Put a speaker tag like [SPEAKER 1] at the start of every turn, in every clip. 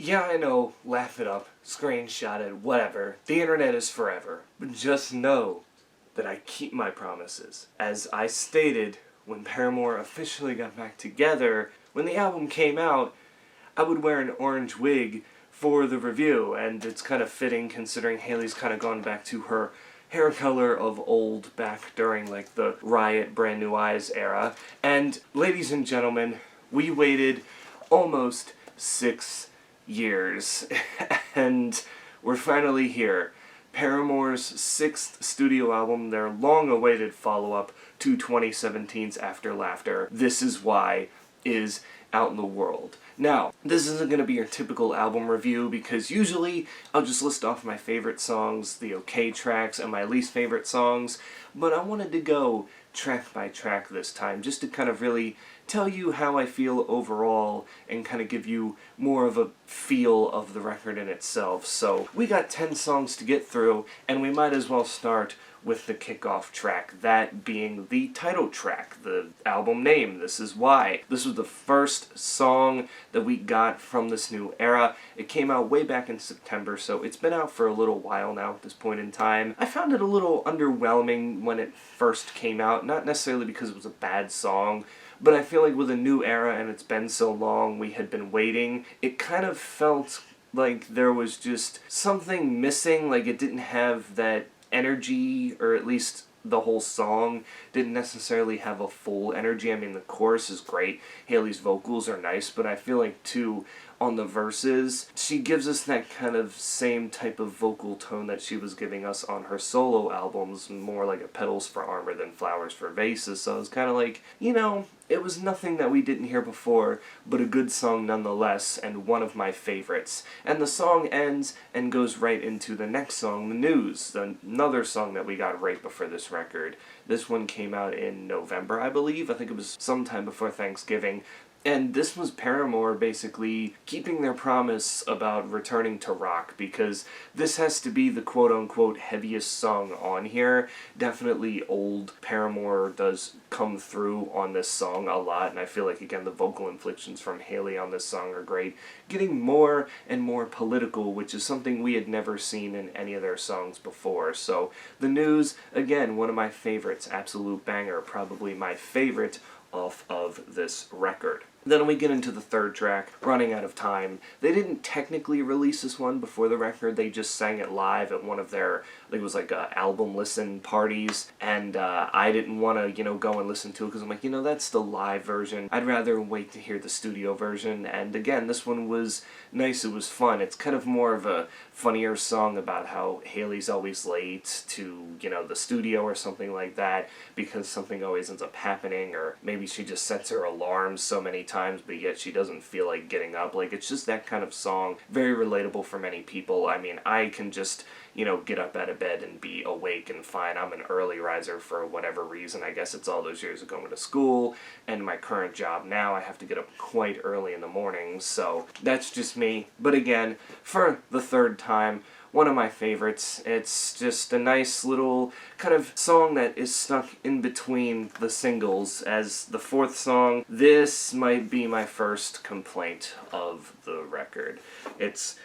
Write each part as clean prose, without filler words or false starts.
[SPEAKER 1] Yeah, I know, laugh it up, screenshot it, whatever. The internet is forever. But just know that I keep my promises. As I stated, when Paramore officially got back together, when the album came out, I would wear an orange wig for the review, and it's kind of fitting considering Hayley's kind of gone back to her hair color of old back during like the Riot Brand New Eyes era. And ladies and gentlemen, we waited almost 6 years and we're finally here. Paramore's 6th studio album, their long-awaited follow-up to 2017's After Laughter, This Is Why, is out in the world. Now, this isn't going to be your typical album review because usually I'll just list off my favorite songs, the okay tracks, and my least favorite songs, but I wanted to go track by track this time just to kind of really tell you how I feel overall and kind of give you more of a feel of the record in itself. So we got 10 songs to get through, and we might as well start with the kickoff track, that being the title track, the album name, This Is Why. This was the first song that we got from this new era. It came out way back in September, so it's been out for a little while now at this point in time. I found it a little underwhelming when it first came out, not necessarily because it was a bad song, but I feel like with a new era and it's been so long, we had been waiting, it kind of felt like there was just something missing, like it didn't have that energy, or at least the whole song didn't necessarily have a full energy. I mean, the chorus is great, Hayley's vocals are nice, but I feel like too, on the verses, she gives us that kind of same type of vocal tone that she was giving us on her solo albums, more like a Petals for Armor than Flowers for Vases, so it was kind of like, you know, it was nothing that we didn't hear before, but a good song nonetheless, and one of my favorites. And the song ends and goes right into the next song, The News, another song that we got right before this record. This one came out in November, I believe. I think it was sometime before Thanksgiving. And this was Paramore basically keeping their promise about returning to rock, because this has to be the quote-unquote heaviest song on here. Definitely old Paramore does come through on this song a lot, and I feel like, again, the vocal inflections from Hayley on this song are great. Getting more and more political, which is something we had never seen in any of their songs before. So, The News, again, one of my favorites, absolute banger, probably my favorite off of this record. Then we get into the third track, Running Out of Time. They didn't technically release this one before the record, they just sang it live at one of their, I think it was like album listen parties, and I didn't want to, go and listen to it because I'm like, that's the live version. I'd rather wait to hear the studio version, and again, this one was nice, it was fun. It's kind of more of a funnier song about how Hayley's always late to, the studio or something like that because something always ends up happening, or maybe she just sets her alarms so many times but yet she doesn't feel like getting up. Like, it's just that kind of song. Very relatable for many people. I mean, I can just, get up out of bed and be awake and fine. I'm an early riser for whatever reason. I guess it's all those years of going to school, and my current job now, I have to get up quite early in the morning, so that's just me. But again, for the third time, one of my favorites. It's just a nice little kind of song that is stuck in between the singles as the fourth song. This might be my first complaint of the record. It's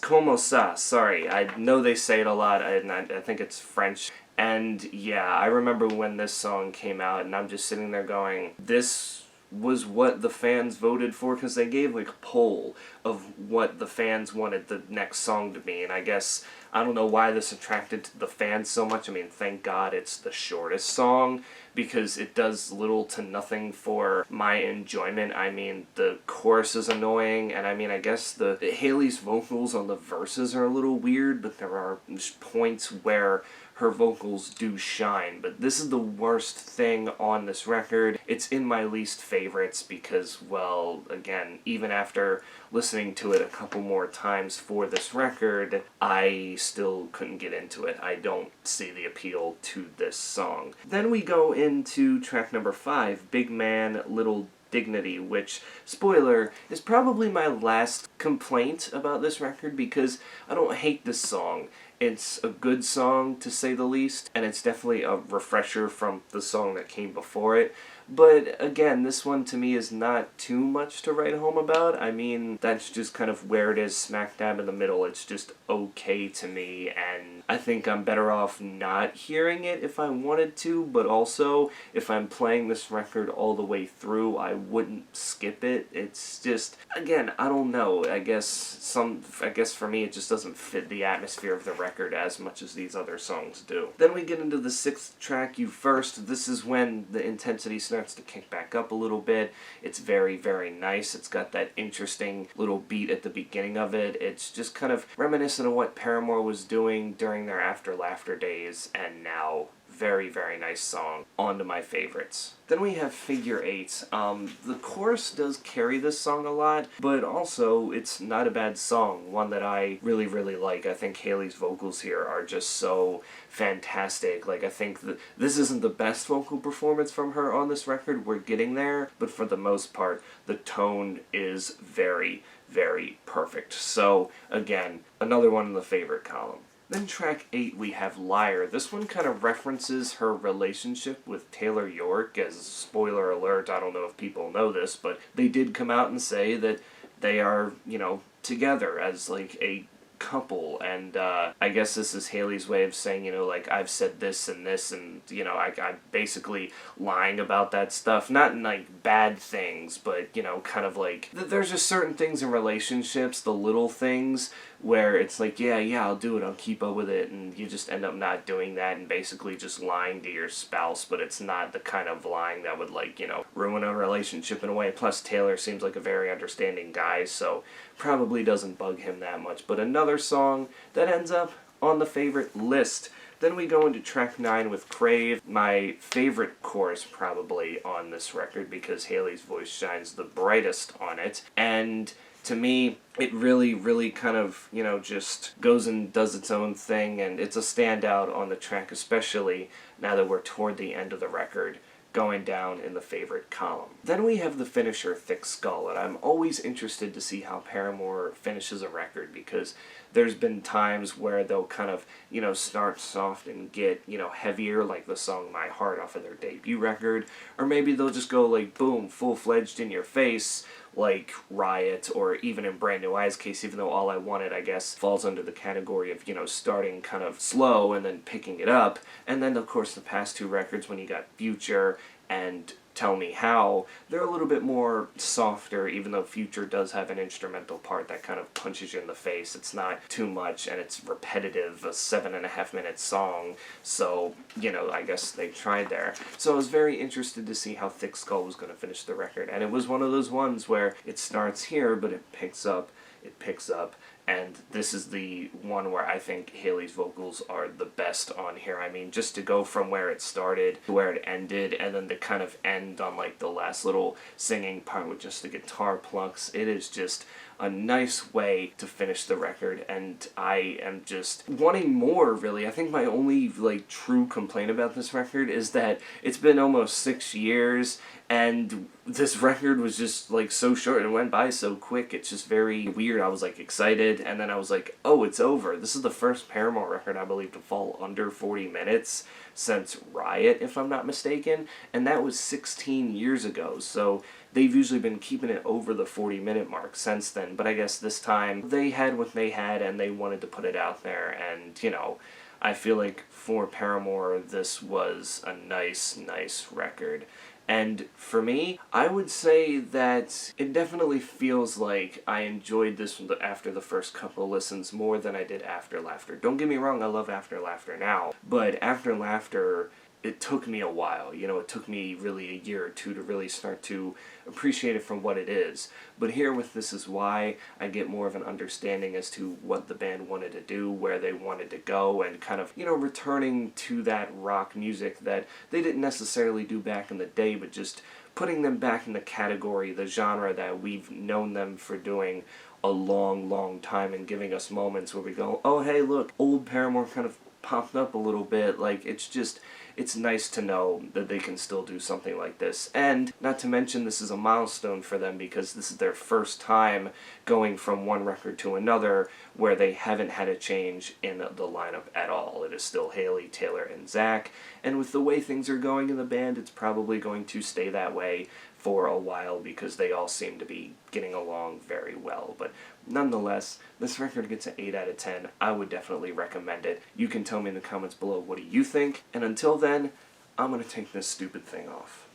[SPEAKER 1] Comme Ca. Sorry, I know they say it a lot, I think it's French. And yeah, I remember when this song came out, and I'm just sitting there going, this was what the fans voted for, because they gave like a poll of what the fans wanted the next song to be, and I guess, I don't know why this attracted the fans so much. I mean, thank God it's the shortest song, because it does little to nothing for my enjoyment. I mean, the chorus is annoying, and I mean, I guess the Hayley's vocals on the verses are a little weird, but there are points where her vocals do shine, but this is the worst thing on this record. It's in my least favorites because, well, again, even after listening to it a couple more times for this record, I still couldn't get into it. I don't see the appeal to this song. Then we go into track number 5, Big Man, Little Dignity, which, spoiler, is probably my last complaint about this record because I don't hate this song. It's a good song, to say the least, and it's definitely a refresher from the song that came before it. But again, this one to me is not too much to write home about. I mean, that's just kind of where it is, smack dab in the middle. It's just okay to me, and I think I'm better off not hearing it if I wanted to, but also, if I'm playing this record all the way through, I wouldn't skip it. It's just, again, I don't know. I guess for me it just doesn't fit the atmosphere of the record as much as these other songs do. Then we get into the 6th track, You First. This is when the intensity starts to kick back up a little bit. It's very, very nice. It's got that interesting little beat at the beginning of it. It's just kind of reminiscent of what Paramore was doing during their After Laughter days, and now very, very nice song. On to my favorites. Then we have Figure 8. The chorus does carry this song a lot, but also it's not a bad song. One that I really, really like. I think Hayley's vocals here are just so fantastic. Like, I think that this isn't the best vocal performance from her on this record. We're getting there, but for the most part, the tone is very, very perfect. So, again, another one in the favorite column. Then track 8, we have Liar. This one kind of references her relationship with Taylor York. As spoiler alert, I don't know if people know this, but they did come out and say that they are, together as like a couple, and I guess this is Hayley's way of saying, like, I've said this and this, and, I'm basically lying about that stuff. Not in, like, bad things, but, kind of like, there's just certain things in relationships, the little things, where it's like, yeah, I'll do it, I'll keep up with it, and you just end up not doing that and basically just lying to your spouse, but it's not the kind of lying that would, like, ruin a relationship in a way. Plus, Taylor seems like a very understanding guy, so probably doesn't bug him that much. But another song that ends up on the favorite list. Then we go into track 9 with Crave, my favorite chorus probably on this record because Hayley's voice shines the brightest on it. And to me, it really, really kind of, just goes and does its own thing, and it's a standout on the track, especially now that we're toward the end of the record, going down in the favorite column. Then we have the finisher, Thick Skull, and I'm always interested to see how Paramore finishes a record, because there's been times where they'll kind of, start soft and get, heavier, like the song My Heart off of their debut record, or maybe they'll just go like, boom, full-fledged in your face, like Riot, or even in Brand New Eyes' case, even though All I Wanted, I guess, falls under the category of, starting kind of slow and then picking it up. And then, of course, the past 2 records, when you got Future and Tell Me How, they're a little bit more softer, even though Future does have an instrumental part that kind of punches you in the face. It's not too much, and it's repetitive, a 7.5-minute song, so, I guess they tried there. So I was very interested to see how Thick Skull was going to finish the record, and it was one of those ones where it starts here, but it picks up, and this is the one where I think Hayley's vocals are the best on here. I mean, just to go from where it started to where it ended, and then to kind of end on like the last little singing part with just the guitar plucks, it is just a nice way to finish the record, and I am just wanting more, really. I think my only, true complaint about this record is that it's been almost 6 years, and this record was just, so short, and it went by so quick. It's just very weird. I was, excited, and then I was like, oh, it's over. This is the first Paramore record, I believe, to fall under 40 minutes since Riot, if I'm not mistaken, and that was 16 years ago, so they've usually been keeping it over the 40-minute mark since then, but I guess this time they had what they had and they wanted to put it out there, and, I feel like for Paramore, this was a nice record. And for me, I would say that it definitely feels like I enjoyed this after the first couple of listens more than I did After Laughter. Don't get me wrong, I love After Laughter now, but After Laughter, it took me a while. It took me really a year or two to really start to appreciate it for what it is. But here with This Is Why, I get more of an understanding as to what the band wanted to do, where they wanted to go, and kind of, returning to that rock music that they didn't necessarily do back in the day, but just putting them back in the category, the genre that we've known them for doing a long time, and giving us moments where we go, oh hey look, old Paramore kind of popped up a little bit. It's it's nice to know that they can still do something like this. And not to mention, this is a milestone for them because this is their first time going from one record to another where they haven't had a change in the lineup at all. It is still Hayley, Taylor, and Zac, and with the way things are going in the band, it's probably going to stay that way for a while because they all seem to be getting along very well. But nonetheless, this record gets an 8 out of 10. I would definitely recommend it. You can tell me in the comments below what do you think, and until then, I'm going to take this stupid thing off.